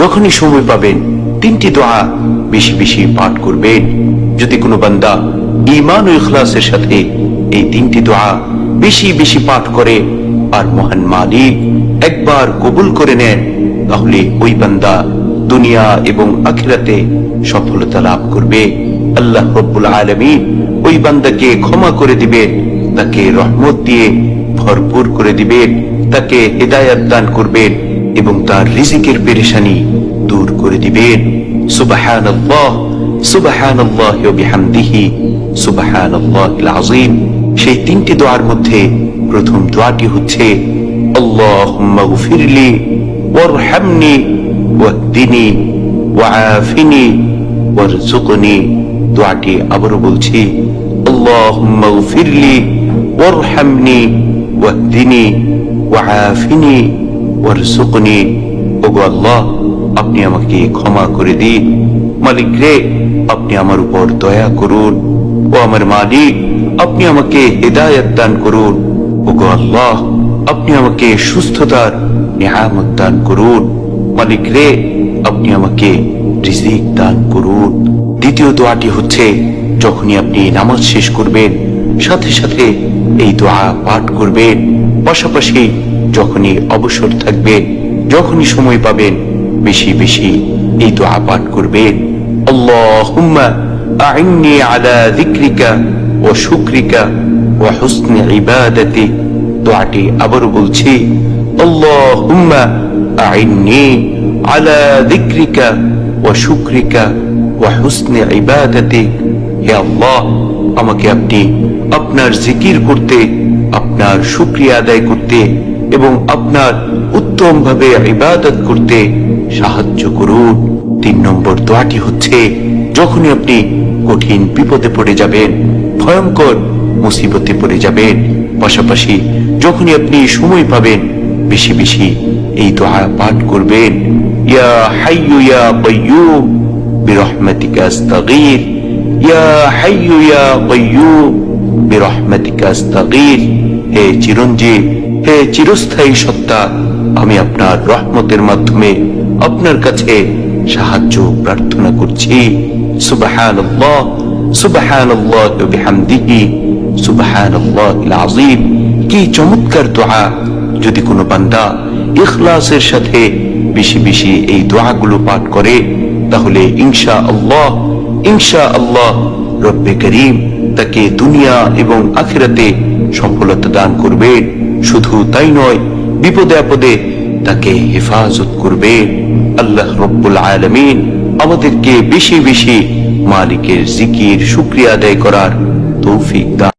যখনই সময় পাবেন তিনটি দোয়া বেশি বেশি পাঠ করবেন। যদি কোনো বান্দা ঈমান ও ইখলাসের সাথে এই তিনটি দোয়া বেশি বেশি পাঠ করে আর মহান মালিক একবার কবুল করে নেন, তাহলে ওই বান্দা দুনিয়া এবং আখিরাতে সফলতা লাভ করবে। আল্লাহ রাব্বুল আলামিন ওই বান্দাকে ক্ষমা করে দিবেন, তাকে রহমত দিয়ে ভরপুর করে দিবেন, তাকে হিদায়াত দান করবেন এবং তার রিজিকের পেরেশানি দূর করে দিবেন। সুবহানাল্লাহ সুবহানাল্লাহি ওয়া বিহামদিহি সুবহানাল্লাহিল আযীম। সেই তিনটি দোয়ার মধ্যে প্রথম দোয়াটি হচ্ছে আল্লাহুম্মা গফিরলি ওয়ারহামনি ওয়াহদিনি ওয়াআফিনি ওয়ারযুকনি। দোয়াটি আবারও বলছি, আল্লাহুম্মা গফিরলি ওয়ারহামনি ওয়াহদিনি ওয়াআফিনি ওয়ারযুকনি। ওগো আল্লাহ, আপনি আমাকে ক্ষমা করে দিন। মালিক রে, আপনি আমার উপর দয়া করুন। ও আমার মালিক, আপনি আমাকে হিদায়াত দান করুন। ওগো আল্লাহ, আপনি আমাকে সুস্থতার নিয়ামত দান করুন। মালিক রে, আপনি আমাকে রিজিক দান করুন। দ্বিতীয় দোয়াটি হচ্ছে, যখনই আপনি নামাজ শেষ করবেন সাথে সাথে এই দোয়া পাঠ করবেন। পাশাপাশি যখনই অবসর থাকবেন, যখনই সময় পাবেন বেশি বেশি এই দোয়া পাঠ করবেন। আল্লাহুম্মা আইন্নি আলা যিকরিকা ওয়া শুকরিকা ওয়া হুসনি ইবাদাতি। দোয়াটি আবারও বলছি, আল্লাহুম্মা আইন্নি আলা যিকরিকা ওয়া শুকরিকা ওয়া হুসনি ইবাদাতি। হে আল্লাহ, আমাকে আপনি আপনার জিকির করতে, আপনার শুকরিয়া আদায় করতে এবং আপনার উত্তম ভাবে ইবাদত করতে সাহায্য করুন। 3 নম্বর দোয়াটি হচ্ছে, যখনই আপনি কঠিন বিপদে পড়ে যাবেন, ভয়ঙ্কর মুসিবতে পড়ে যাবেন, পাশাপাশি যখনই আপনি সময় পাবেন বেশি বেশি এই দোয়া পাঠ করবেন। ইয়া হাইয়্যু ইয়া কাইয়্যুম বিরহমাতিকা আস্তাগীর, ইয়া হাইয়্যু ইয়া কাইয়্যুম বিরহমাতিকা আস্তাগীর। হে চিরঞ্জীব, হে চিরস্থায়ী সত্তা, আমি আপনার রহমতের মাধ্যমে আপনার কাছে সাহায্য প্রার্থনা করছি। সুবহানাল্লাহ সুবহানাল্লাহি ওয়া বিহামদিহি সুবহানাল্লাহিল আযীম। কি চমৎকার দোয়া! যদি কোনো বান্দা ইখলাসের সাথে বেশি বেশি এই দোয়াগুলো পাঠ করে, তাহলে ইনশাআল্লাহ ইনশাআল্লাহ রব্বে করিম তাকে দুনিয়া এবং আখিরাতে সফলতা দান করবে। শুধু তাই নয়, বিপদে আপদে তাকে হেফাজত করবে। আল্লাহ রব্বুল আলামিন আমাদেরকে বেশি বেশি মালিকের জিকির শুকরিয়া আদায় করার তৌফিক দান